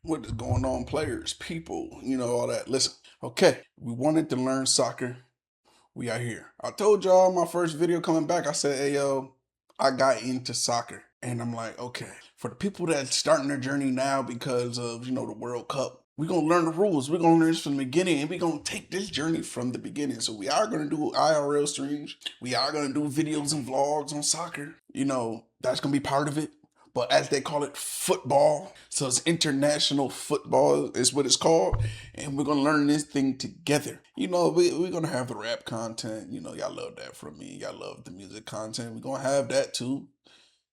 What is going on, players, people, all that. Listen, okay, we wanted to learn soccer. We are here. I told y'all my first video coming back, I said, hey, yo, I got into soccer. And I'm like, okay, for the people that's starting their journey now because of, the World Cup, we're going to learn the rules. We're going to learn this from the beginning, and we're going to take this journey from the beginning. So we are going to do IRL streams. We are going to do videos and vlogs on soccer. That's going to be part of it. But as they call it, football. So it's international football is what it's called. And we're going to learn this thing together. We're going to have the rap content. Y'all love that from me. Y'all love the music content. We're going to have that too.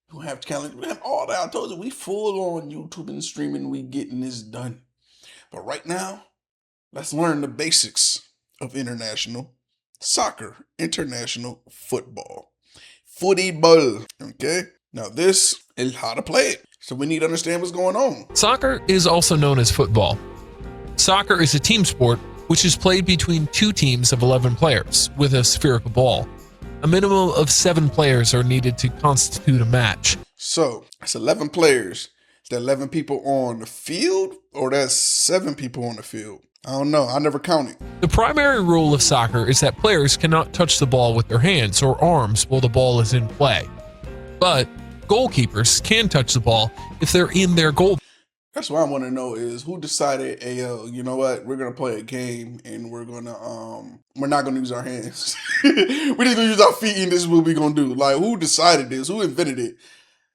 We're going to have talent. We have all that. I told you, we full on YouTube and streaming. We getting this done. But right now, let's learn the basics of international soccer, international football. Football, okay? Now this is how to play it. So we need to understand what's going on. Soccer is also known as football. Soccer is a team sport which is played between two teams of 11 players with a spherical ball. A minimum of 7 players are needed to constitute a match. So it's 11 players. Is that 11 people on the field, or that's 7 people on the field? I don't know. I never counted. The primary rule of soccer is that players cannot touch the ball with their hands or arms while the ball is in play. But goalkeepers can touch the ball if they're in their goal. That's what I want to know is who decided, hey, yo, you know what? We're going to play a game and we're not going to use our hands. We're just going to use our feet and this is what we're going to do. Like, who decided this? Who invented it?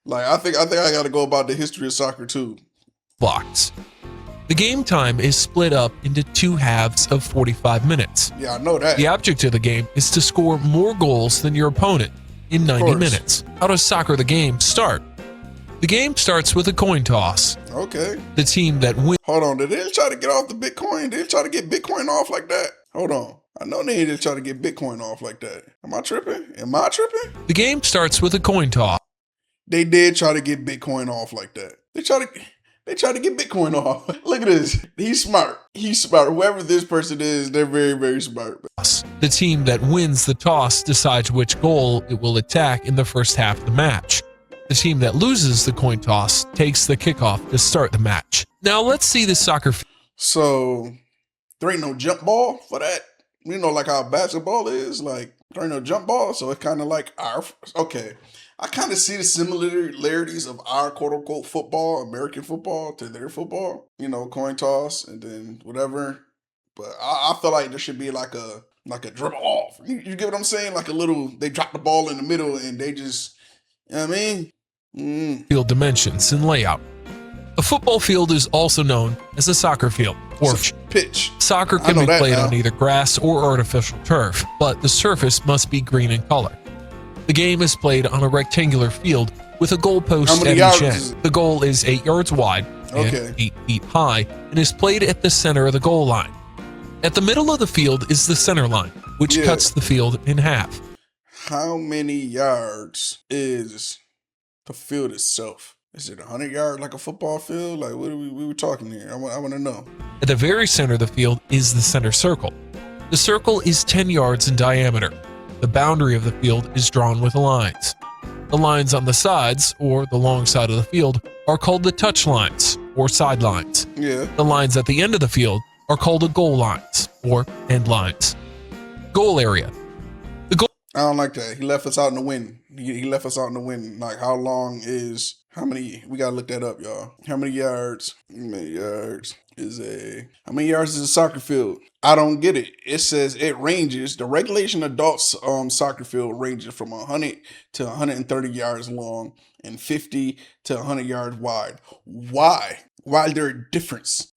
Like, I think I got to go about the history of soccer too. Blocks. The game time is split up into 2 halves of 45 minutes. Yeah, I know that. The object of the game is to score more goals than your opponent in 90 minutes. How does soccer the game start? The game starts with a coin toss. Okay. The team that wins. Hold on, did they try to get off the Bitcoin? Did they try to get Bitcoin off like that? Hold on. I know they didn't try to get Bitcoin off like that. Am I tripping? The game starts with a coin toss. They did try to get Bitcoin off like that. They tried to get Bitcoin off. Look at this. He's smart. He's smart. Whoever this person is, they're very, very smart. The team that wins the toss decides which goal it will attack in the first half of the match. The team that loses the coin toss takes the kickoff to start the match. Now let's see the soccer. So there ain't no jump ball for that. Like how basketball is. Like there ain't no jump ball. So it's kind of like okay. I kind of see the similarities of our quote unquote football, American football, to their football. Coin toss and then whatever. But I feel like there should be like a dribble off. You get what I'm saying? Like a little, they drop the ball in the middle and they just, you know what I mean? Field dimensions and layout. A football field is also known as a soccer field or pitch. Soccer can be played on either grass or artificial turf, but the surface must be green in color. The game is played on a rectangular field with a goalpost at each end. The goal is 8 yards wide and 8 feet high and is played at the center of the goal line. At the middle of the field is the center line, which cuts the field in half. How many yards is the field itself? Is it 100 yards like a football field? Like, what are we were talking here? I want to know. At the very center of the field is the center circle. The circle is 10 yards in diameter. The boundary of the field is drawn with lines. The lines on the sides, or the long side of the field, are called the touch lines, or sidelines. Yeah. The lines at the end of the field are called the goal lines, or end lines. Goal area. I don't like that. He left us out in the wind. He left us out in the wind. Like, how many, we gotta look that up, y'all. How many yards is a soccer field? I don't get it. It says it ranges, the regulation adult soccer field ranges from 100 to 130 yards long and 50 to 100 yards wide. Why? Why is there a difference?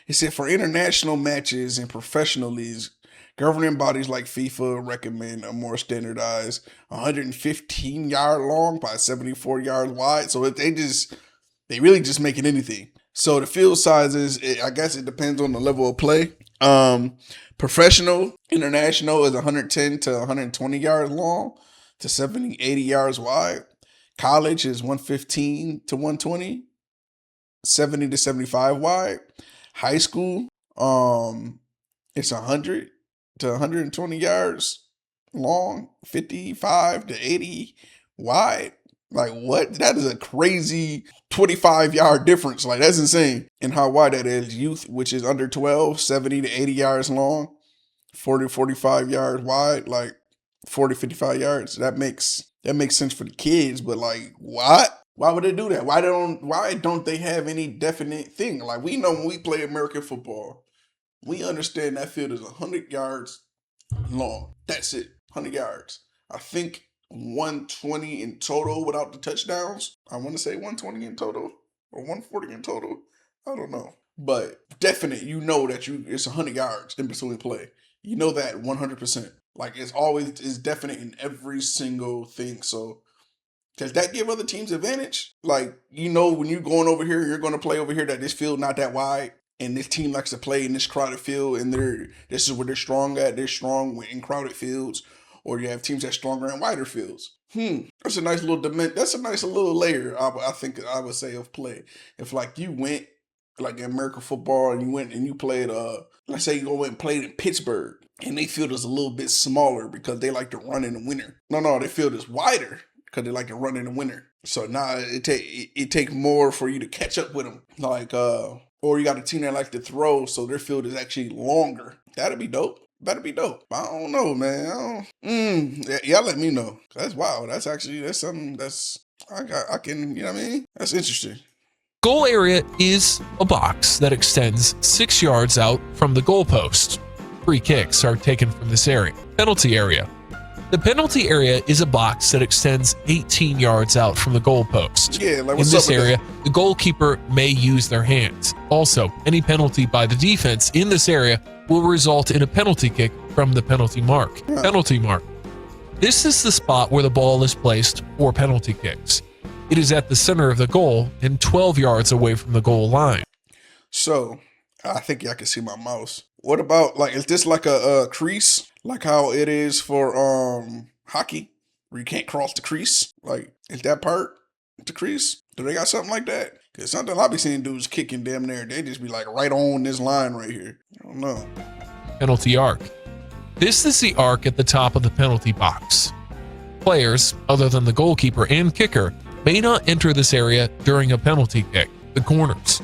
It said for international matches and professional leagues, governing bodies like FIFA recommend a more standardized 115 yard long by 74 yards wide. So they really just make it anything. So the field sizes, I guess it depends on the level of play. Professional, international is 110 to 120 yards long to 70, 80 yards wide. College is 115 to 120, 70 to 75 wide. High school, it's 100 to 120 yards long, 55 to 80 wide. Like, what? That is a crazy 25-yard difference. Like, that's insane. And how wide that is. Youth, which is under 12, 70 to 80 yards long, 40 to 45 yards wide, like 40, 55 yards. That makes sense for the kids, but like, what? Why would they do that? Why don't they have any definite thing? Like, we know when we play American football, we understand that field is 100 yards long. That's it. 100 yards. I think 120 in total without the touchdowns. I want to say 120 in total or 140 in total. I don't know. But definite, you know that it's 100 yards in between play. You know that 100%. Like, it's definite in every single thing. So does that give other teams advantage? Like, you know, when you're going over here, you're going to play over here, that this field not that wide, and this team likes to play in this crowded field, and this is where they're strong at. They're strong in crowded fields, or you have teams that's stronger in wider fields. That's a nice little That's a nice little layer. I think I would say of play. If like you went like in American football and you went and you played, let's say you go and played in Pittsburgh, and they field is a little bit smaller because they like to run in the winter. No, they field is wider because they like to run in the winter. So now it takes more for you to catch up with them. Like, or you got a team that likes to throw, so their field is actually longer. That'd be dope. That'd be dope. I don't know, man. Y'all let me know. That's wild. That's something that's I can, you know what I mean? That's interesting. Goal area is a box that extends 6 yards out from the goalpost. Free kicks are taken from this area. Penalty area. The penalty area is a box that extends 18 yards out from the goalpost. Yeah, like in this area, the goalkeeper may use their hands. Also, any penalty by the defense in this area will result in a penalty kick from the penalty mark. Yeah. Penalty mark. This is the spot where the ball is placed for penalty kicks. It is at the center of the goal and 12 yards away from the goal line. So, I think y'all can see my mouse. What about, like, is this like a crease? Like how it is for hockey, where you can't cross the crease? Like, is that part the crease? Do they got something like that? Because something I be seeing dudes kicking damn near, they just be like right on this line right here. I don't know. Penalty arc. This is the arc at the top of the penalty box. Players, other than the goalkeeper and kicker, may not enter this area during a penalty kick, the corners.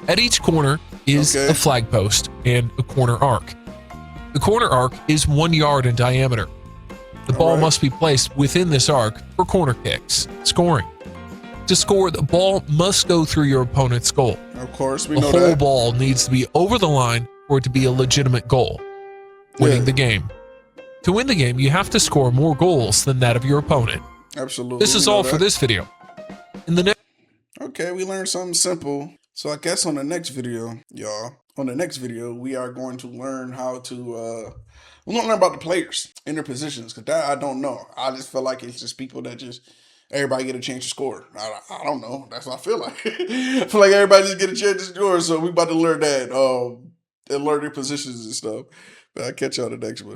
At each corner is a flag post and a corner arc. The corner arc is 1 yard in diameter. The ball must be placed within this arc for corner kicks. Scoring. To score, the ball must go through your opponent's goal. Of course, we know that. The whole ball needs to be over the line for it to be a legitimate goal. Winning the game. To win the game, you have to score more goals than that of your opponent. Absolutely. This is all for this video. In the next Okay, we learned something simple. So I guess on the next video, y'all, we are going to learn how to, we're going to learn about the players in their positions, because that I don't know. I just feel like it's just people that just, everybody get a chance to score. I don't know. That's what I feel like. I feel like everybody just get a chance to score, so we about to learn that, and learn their positions and stuff. But I'll catch y'all the next one.